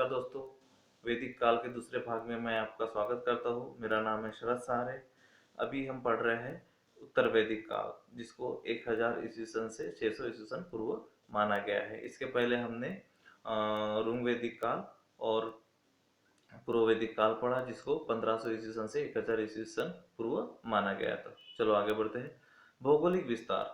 नमस्कार दोस्तों। वैदिक काल के दूसरे भाग में मैं आपका स्वागत करता हूँ। मेरा नाम है शरद सहारे। अभी हम पढ़ रहे हैं उत्तर वैदिक काल, जिसको 1000 ईस्वी सन से 600 ईस्वी सन पूर्व माना गया है। इसके पहले हमने ऋग वैदिक काल और पूर्व वैदिक काल पढ़ा, जिसको 1500 ईस्वी सन से 1000 ईस्वी सन पूर्व माना गया था। चलो आगे बढ़ते हैं। भौगोलिक विस्तार।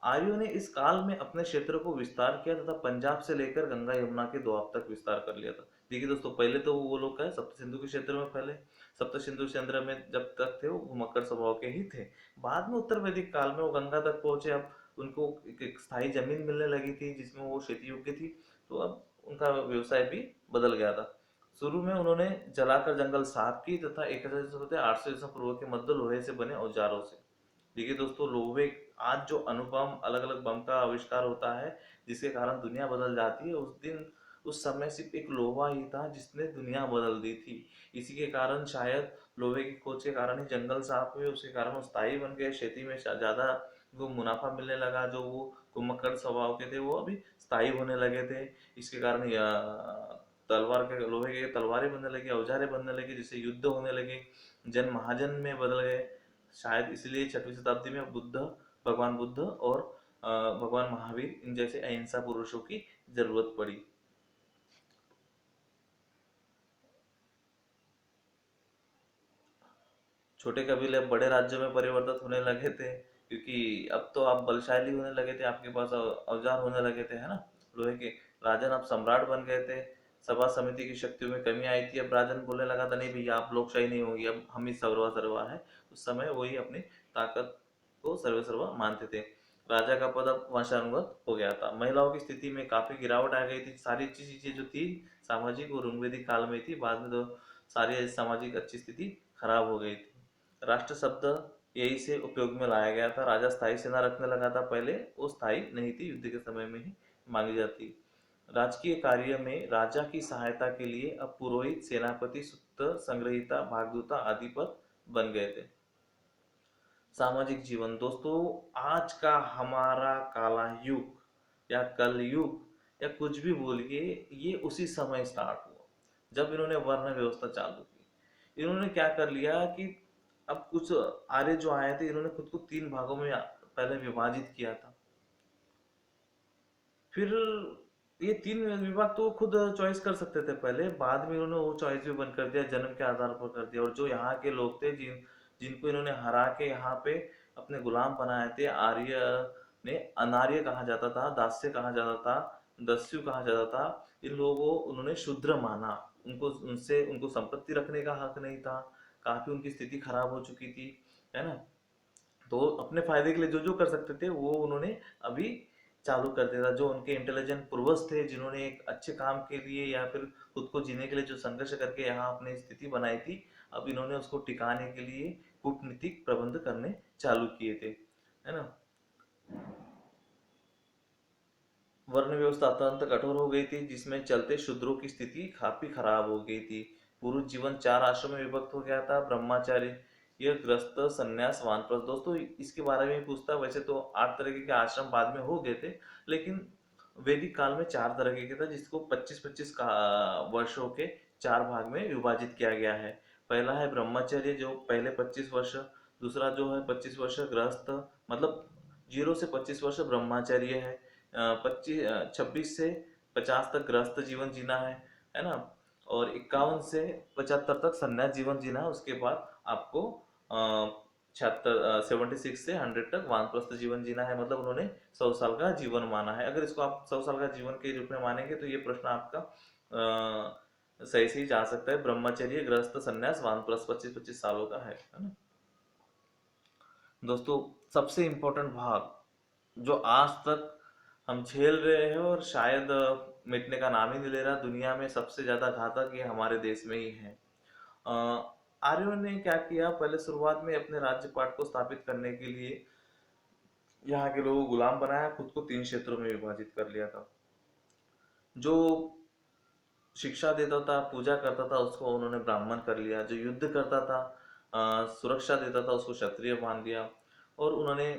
आर्यों ने इस काल में अपने क्षेत्र को विस्तार किया तथा पंजाब से लेकर गंगा यमुना के दोआब तक विस्तार कर लिया था। देखिए दोस्तों, पहले तो वो लोग क्या सप्त सिंधु के क्षेत्र में फैले। सप्त सिंधु क्षेत्र में जब तक थे वो भूमक्कड़ स्वभाव के ही थे। बाद में उत्तर वैदिक काल में वो गंगा तक पहुंचे। अब उनको एक स्थायी जमीन मिलने लगी थी जिसमें वो खेती योग्य थी, तो अब उनका व्यवसाय भी बदल गया था। शुरू में उन्होंने जलाकर जंगल साफ की तथा 1000 ईसा पूर्व के मध्य लोहे से बने औजारों से। देखिए दोस्तों, लोहे आज जो अणुबम अलग अलग बम का आविष्कार होता है जिसके कारण दुनिया बदल जाती है, उस समय सिर्फ एक लोहा ही था जिसने दुनिया बदल दी थी। इसी के कारण शायद लोहे की खोज के कारण ही जंगल साफ हुए, उसके कारण वो स्थायी बन गए। खेती में ज्यादा वो मुनाफा मिलने लगा। जो वो कुम्भकर्ण स्वभाव के थे वो अभी स्थायी होने लगे थे। इसके कारण तलवार के लोहे के तलवारें बनने लगी, औजारें बनने लगी, जिससे युद्ध होने लगे, जन महाजन में बदल गए। शायद इसलिए 6वीं शताब्दी में भगवान बुद्ध और भगवान महावीर इन जैसे अहिंसा पुरुषों की जरूरत पड़ी। छोटे कबीले अब बड़े राज्यों में परिवर्तित होने लगे थे, क्योंकि अब तो आप बलशाली होने लगे थे, आपके पास औजार होने लगे थे, है ना, लोहे के। राजन अब सम्राट बन गए थे। सभा समिति की शक्तियों में कमी आई थी। अब राजन बोलने लगा था, नहीं भैया आप लोकशाही नहीं होगी, अब हम ही सर्वा सर्वा है। उस समय वही अपनी ताकत को सर्वे सर्वा मानते थे। राजा का पद अब वंशानुगत हो गया था। महिलाओं की स्थिति में काफी गिरावट आ गई थी। सारी अच्छी चीजें जो थी सामाजिक वो ऋग्वेदिक काल में थी, बाद में तो सारी सामाजिक अच्छी स्थिति खराब हो गई थी। राष्ट्र शब्द यही से उपयोग में लाया गया था। राजा स्थायी सेना रखने लगा था। पहले वो स्थायी नहीं थी, युद्ध के समय में ही मांगी जाती। राजकीय कार्य में राजा की सहायता के लिए अब पुरोहित, सेनापति, सूत्र संग्रहिता, भागदूता आदि पद बन गए थे। सामाजिक जीवन। दोस्तों, आज का हमारा काला युग या कल युग या कुछ भी बोलिए, ये उसी समय स्टार्ट हुआ जब इन्होंने वर्ण व्यवस्था चालू की। इन्होंने क्या कर लिया कि अब कुछ आर्य जो आए थे, इन्होंने खुद को 3 भागों में पहले विभाजित किया था। फिर ये 3 विभाग तो खुद चॉइस कर सकते थे पहले, बाद में इन्होंने वो चॉइस भी बंद कर दिया, जन्म के आधार पर कर दिया। और जो यहाँ के लोग थे जिनको इन्होंने हरा के यहाँ पे अपने गुलाम बनाए थे, आर्य ने अनार्य कहा जाता था, दास्य कहा जाता था, दस्यु कहा जाता था। इन लोगों को उन्होंने शूद्र माना। उनको संपत्ति रखने का हक नहीं था। काफी उनकी स्थिति खराब हो चुकी थी, है ना। तो अपने फायदे के लिए जो जो कर सकते थे वो उन्होंने अभी चालू कर दिया था। जो उनके इंटेलिजेंट पूर्वज थे, जिन्होंने एक अच्छे काम के लिए या फिर खुद को जीने के लिए जो संघर्ष करके यहाँ अपनी स्थिति बनाई थी, अब इन्होंने उसको टिकाने के लिए कूटनीतिक प्रबंध करने चालू किए थे, है ना। वर्ण व्यवस्था अत्यंत कठोर हो गई थी, जिसमें चलते शूद्रों की स्थिति काफी खराब हो गई थी। पुरुष जीवन 4 आश्रम में विभक्त हो गया था। ब्रह्मचार्य, यह ग्रस्त, संन्यास, वानप्रस्थ। दोस्तों, इसके बारे में पूछता, वैसे तो 8 तरह के आश्रम बाद में हो गए थे, लेकिन वैदिक काल में 4 तरह के था, जिसको 25-25 का वर्षों के 4 भाग में विभाजित किया गया है। पहला है ब्रह्मचर्य, जो पहले 25 वर्ष। दूसरा जो है 25 वर्ष गृहस्थ, मतलब 0 से 25 वर्ष ब्रह्मचर्य है। 26 से 50 तक गृहस्थ जीवन जीना है ना। और 51 से 75 तक संन्यास जीवन जीना है। उसके बाद आपको 76 से 100 तक वानप्रस्थ जीवन जीना है। मतलब उन्होंने 100 साल का जीवन माना है। अगर इसको आप 100 साल का जीवन के रूप में मानेंगे तो ये प्रश्न आपका सही से ही जा सकता है। ब्रह्मचर्य, गृहस्थ, संन्यास, वानप्रस्थ 25-25 सालों का है ना। दोस्तों, सबसे इम्पोर्टेंट भाग जो आज तक हम झेल रहे हैं और शायद मिटने का नाम ही नहीं ले रहा, दुनिया में सबसे ज्यादा घातक ये हमारे देश में ही है। आर्यों ने क्या किया, पहले शुरुआत में अपने राज्य पाट को स्थापित करने के लिए यहाँ के लोगों को गुलाम बनाया, खुद को 3 क्षेत्रों में विभाजित कर लिया था। जो शिक्षा देता था, पूजा करता था, उसको उन्होंने ब्राह्मण कर लिया। जो युद्ध करता था, सुरक्षा देता था, उसको क्षत्रिय मान लिया। और उन्होंने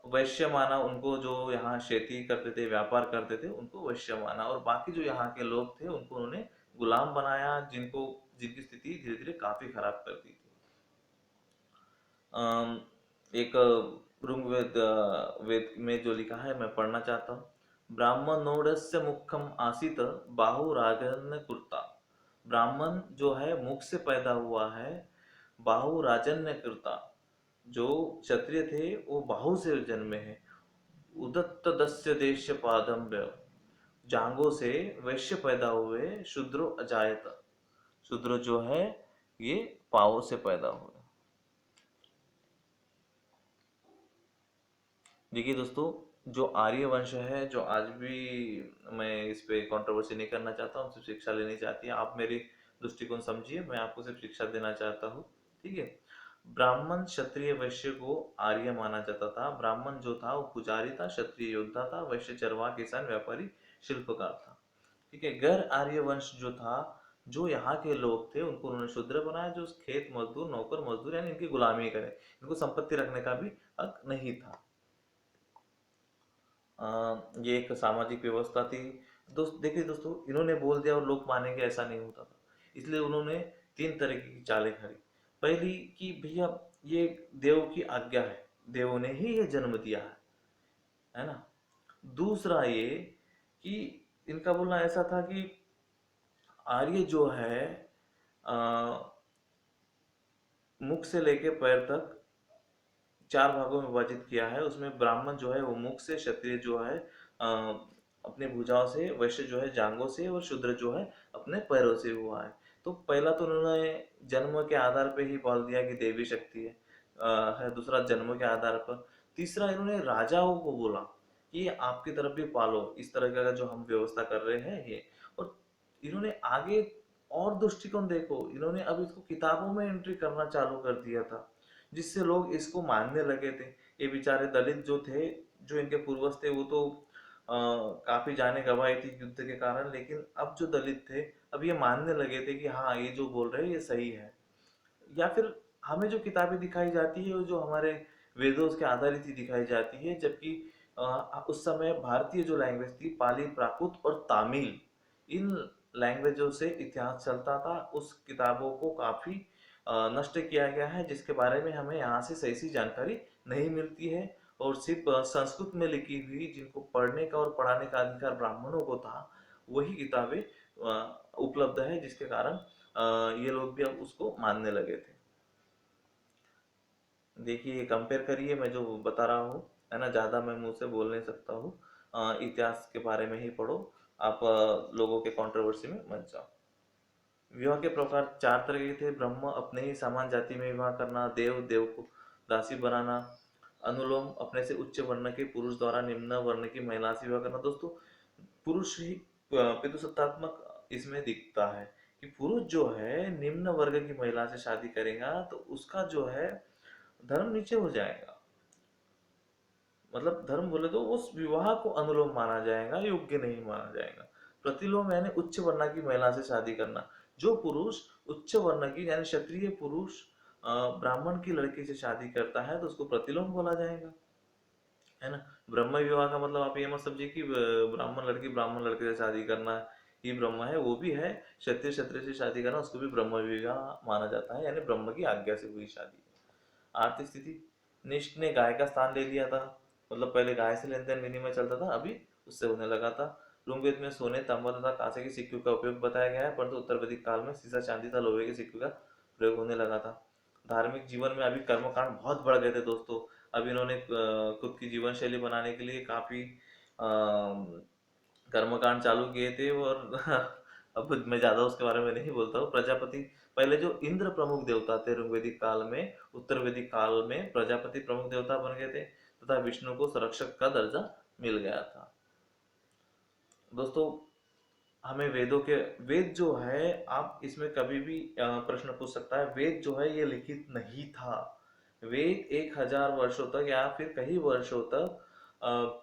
वैश्य माना उनको, जो यहाँ खेती करते थे, व्यापार करते थे, उनको वैश्य माना, और बाकी जो यहाँ के लोग थे उनको उन्होंने गुलाम बनाया, जिनको जिनकी स्थिति धीरे धीरे काफी खराब कर दी थी। एक ऋग्वेद वेद में जो लिखा है मैं पढ़ना चाहता हूँ। ब्राह्मणोड़स्य मुखम आसित बाहु राजन्य कुर्ता। ब्राह्मण जो है मुख से पैदा हुआ है, बाहु राजन्य कृता। जो क्षत्रिय थे वो बाहु से जन्मे हैं। उदत्त दस्य देश पादम्य, जांगों से वैश्य पैदा हुए। शूद्रो अजायत, शूद्र जो है ये पावों से पैदा हुए। देखिए दोस्तों, जो आर्य वंश है, जो आज भी, मैं इस पे कंट्रोवर्सी नहीं करना चाहता हूँ, सिर्फ शिक्षा लेनी चाहती है, आप मेरी दृष्टिकोण समझिए, मैं आपको सिर्फ शिक्षा देना चाहता हूँ। ठीक है। ब्राह्मण क्षत्रिय वैश्य को आर्य माना जाता था। ब्राह्मण जो था वो पुजारी था, क्षत्रिय योद्धा था, वैश्य चरवाहा, किसान, व्यापारी, शिल्पकार था। ठीक है। गैर आर्य वंश जो था, जो यहाँ के लोग थे, उनको उन्होंने शूद्र बनाया, जो खेत मजदूर, नौकर मजदूर, यानी इनकी गुलामी करे, इनको संपत्ति रखने का भी हक नहीं था। ये एक सामाजिक व्यवस्था थी। देखिए दोस्तों, इन्होंने बोल दिया और लोग मानेंगे, ऐसा नहीं होता था। इसलिए उन्होंने तीन तरह की चालें खड़ी। पहली कि भैया ये देव की आज्ञा है, देव ने ही ये जन्म दिया है ना। दूसरा ये कि इनका बोलना ऐसा था कि आर्य जो है अ, मुख से लेके पैर तक चार भागों में विभाजित किया है। उसमें ब्राह्मण जो है वो मुख से, क्षत्रिय जो है अपने भुजाओं से, वैश्य जो है जांघों से, और शूद्र जो है अपने पैरों से हुआ है। तो पहला तो उन्होंने जन्म के आधार पे ही बोल दिया कि देवी शक्ति है। दूसरा जन्म के आधार पर। तीसरा इन्होंने राजाओं को बोला कि आपकी तरफ भी पालो, इस तरह का जो हम व्यवस्था कर रहे हैं ये। और इन्होंने आगे और दृष्टिकोण देखो, इन्होंने अब इसको किताबों में एंट्री करना चालू कर दिया था, जिससे लोग इसको मानने लगे थे। ये बेचारे दलित जो थे, जो इनके पूर्वज थे, वो तो काफी जाने गंवाई थी युद्ध के कारण, लेकिन अब जो दलित थे, अब ये मानने लगे थे कि हाँ, ये जो बोल रहे हैं ये सही है। या फिर हमें जो किताबें दिखाई जाती है वो जो हमारे वेदों के आधारित ही दिखाई जाती है, जबकि उस समय भारतीय जो लैंग्वेज थी, पाली, प्राकृत और तमिल, इन लैंग्वेजों से इतिहास चलता था। उस किताबों को काफी नष्ट किया गया है, जिसके बारे में हमें यहाँ से सही सी जानकारी नहीं मिलती है। और सिर्फ संस्कृत में लिखी हुई, जिनको पढ़ने का और पढ़ाने का अधिकार ब्राह्मणों को था, वही किताबें उपलब्ध है, जिसके कारण ये लोग भी अब उसको मानने लगे थे। देखिए, कंपेयर करिए, मैं जो बता रहा हूँ, है ना, ज़्यादा मैं मुंह से बोल नहीं सकता हूँ। इतिहास के बारे में ही पढ़ो, आप लोगों के कंट्रोवर्सी में मत जाओ। विवाह के प्रकार चार तरह के थे। ब्रह्म, अपने ही समान जाति में विवाह करना। देव, देव को दासी बनाना। अनुलोम, अपने से उच्च वर्ण के पुरुष द्वारा निम्न वर्ण की महिला से विवाह करना। दोस्तों, पुरुष ही पितृसत्तात्मक इसमें दिखता है कि पुरुष जो है निम्न वर्ग की महिला से शादी करेगा तो उसका जो है धर्म नीचे हो जाएगा। मतलब धर्म बोले तो उस विवाह को अनुलोम माना जाएगा, योग्य नहीं माना जाएगा। प्रतिलोम यानी उच्च वर्ण की महिला से शादी करना। जो पुरुष उच्च वर्ण की, यानी क्षत्रिय पुरुष ब्राह्मण की लड़की से शादी करता है तो उसको प्रतिलोम बोला जाएगा, है ना। ब्रह्म विवाह का मतलब आप ये मत समझिए कि ब्राह्मण लड़की ब्राह्मण लड़के से शादी करना ही ब्रह्म है। वो भी है, क्षत्रिय क्षत्रिय से शादी करना, उसको भी ब्रह्म विवाह माना जाता है, यानी ब्रह्म की आज्ञा से हुई शादी। आर्थिक स्थिति, निष्ठ ने गाय का स्थान ले लिया था। मतलब पहले गाय से लेन देन विनिमय चलता था, अभी उससे होने लगा था। ऋग्वेद में सोने, तांबा तथा कांसे के सिक्कों का उपयोग बताया गया है, परंतु उत्तर वैदिक काल में सीसा, चांदी तथा लोहे के सिक्कों का प्रयोग होने लगा था। धार्मिक जीवन में अभी कर्मकांड बहुत बढ़ गए थे दोस्तों। अब इन्होंने खुद की जीवन शैली बनाने के लिए काफी कर्मकांड चालू किए थे। और अब मैं ज्यादा उसके बारे में नहीं बोलता हूँ। प्रजापति, पहले जो इंद्र प्रमुख देवता थे ऋग्वेदिक काल में, उत्तर वैदिक काल में प्रजापति प्रमुख देवता बन गए थे, तथा विष्णु को संरक्षक का दर्जा मिल गया था। दोस्तों, हमें वेदों के, वेद जो है, आप इसमें कभी भी प्रश्न पूछ सकता है, वेद जो है ये लिखित नहीं था। वेद 1000 वर्षों तक या फिर कई वर्षों तक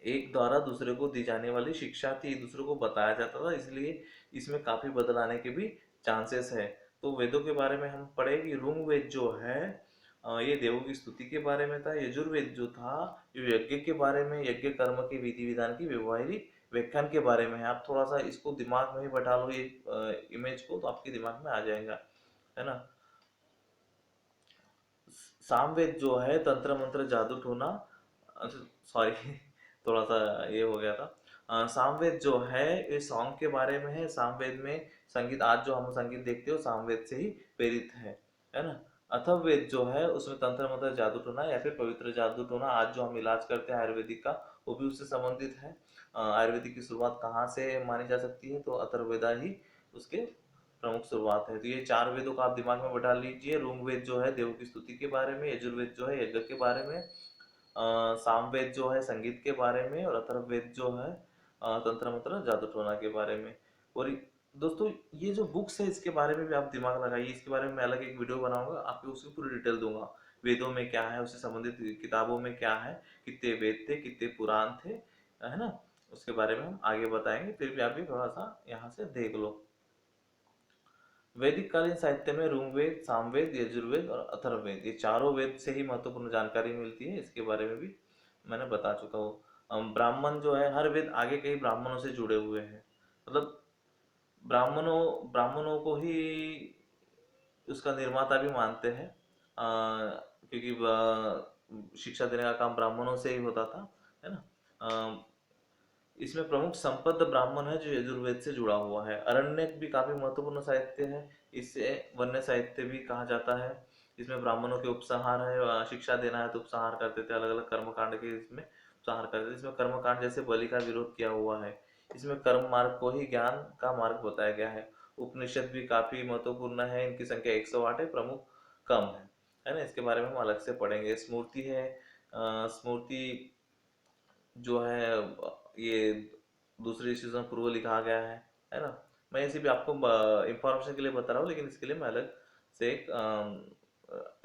एक द्वारा दूसरे को दी जाने वाली शिक्षा थी, दूसरे को बताया जाता था, इसलिए इसमें काफी बदल आने के भी चांसेस है। तो वेदों के बारे में हम पढ़े कि ऋग्वेद जो है ये देवों की स्तुति के बारे में था। यजुर्वेद जो था ये यज्ञ के बारे में, यज्ञ कर्म के विधि विधान की व्यवहारिक व्याख्यान के बारे में है। आप थोड़ा सा इसको दिमाग में ही बैठा लो ये इमेज को, तो आपके दिमाग में आ जाएगा, है ना। सामवेद जो है तंत्र मंत्र जादू टोना, सॉरी थोड़ा सा ये हो गया था। सामवेद जो है ये सॉन्ग के बारे में है। सामवेद में संगीत, आज जो हम संगीत देखते हो सामवेद से ही प्रेरित है ना। अथर्ववेद जो है उसमें तंत्र मंत्र जादू टोना या फिर पवित्र जादू टोना, आज जो हम इलाज करते हैं आयुर्वेदिक का, वो भी उससे संबंधित है। आयुर्वेदिक की शुरुआत कहाँ से मानी जा सकती है, तो अथर्ववेदा ही उसके प्रमुख शुरुआत है। तो ये चार वेदों को आप दिमाग में बैठा लीजिए। ऋग्वेद जो है देवों की स्तुति के बारे में, यजुर्वेद जो है यज्ञ के बारे में, सामवेद जो है संगीत के बारे में, और अथर्ववेद जो है तंत्र मंत्र जादू टोना के बारे में। और दोस्तों ये जो बुक्स है इसके बारे में भी आप दिमाग लगाइए। इसके बारे में मैं अलग एक वीडियो बनाऊंगा, आपको उसकी पूरी डिटेल दूंगा। वेदों में क्या है, उससे संबंधित किताबों में क्या है, कितने वेद थे, कितने पुराण थे, है ना। उसके बारे में हम आगे बताएंगे। फिर भी आप भी थोड़ा सा यहाँ से देख लो। वैदिक कालीन साहित्य में ऋग्वेद, सामवेद, यजुर्वेद और अथर्ववेद, ये चारों वेद से ही महत्वपूर्ण जानकारी मिलती है। इसके बारे में भी मैंने बता चुका हूँ। ब्राह्मण जो है, हर वेद आगे कई ब्राह्मणों से जुड़े हुए हैं। मतलब ब्राह्मणों ब्राह्मणों को ही उसका निर्माता भी मानते हैं, क्योंकि शिक्षा देने का काम ब्राह्मणों से ही होता था, है ना। इसमें प्रमुख संपद ब्राह्मण है जो यजुर्वेद से जुड़ा हुआ है। अरण्यक भी काफी महत्वपूर्ण साहित्य है, इसे वन्य साहित्य भी कहा जाता है। इसमें ब्राह्मणों के उपसंहार है, शिक्षा देना है तो उपसंहार करते थे, अलग अलग कर्मकांड के इसमें उपसंहार करते थे। इसमें कर्मकांड जैसे बलि का विरोध किया हुआ है। इसमें कर्म मार्ग को ही ज्ञान का मार्ग बताया गया है। उपनिषद भी काफी महत्वपूर्ण है, इनकी संख्या 108 है, प्रमुख कम है ना। इसके बारे में हम अलग से पढ़ेंगे। स्मृति है, स्मृति जो है ये दूसरे ईस्वी पूर्व लिखा गया है ना। मैं इसे भी आपको इंफॉर्मेशन के लिए बता रहा हूँ, लेकिन इसके लिए मैं अलग से एक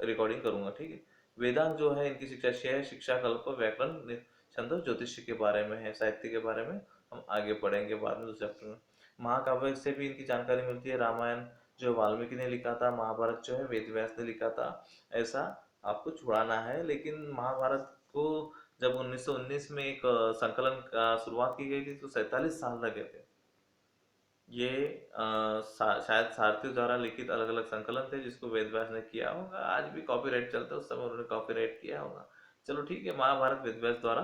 रिकॉर्डिंग करूंगा, ठीक है। वेदांत जो है इनकी शिक्षा शेय, शिक्षा कल्प, व्याकरण, छंद, ज्योतिष के बारे में है। साहित्य के बारे में हम आगे पढ़ेंगे बाद में दूसरे चैप्टर में। महाकाव्य से भी इनकी जानकारी मिलती है। रामायण जो वाल्मीकि ने लिखा था, महाभारत जो है वेद व्यास ने लिखा था, ऐसा आपको छुड़ाना है। लेकिन महाभारत को जब 1919 में एक संकलन का शुरुआत की गई थी तो 47 साल लगे थे। ये शायद सारथी द्वारा लिखित अलग अलग संकलन थे जिसको वेद व्यास ने किया होगा। आज भी कॉपीराइट चलता है, उस समय उन्होंने कॉपीराइट किया होगा। चलो ठीक है, महाभारत वेद व्यास द्वारा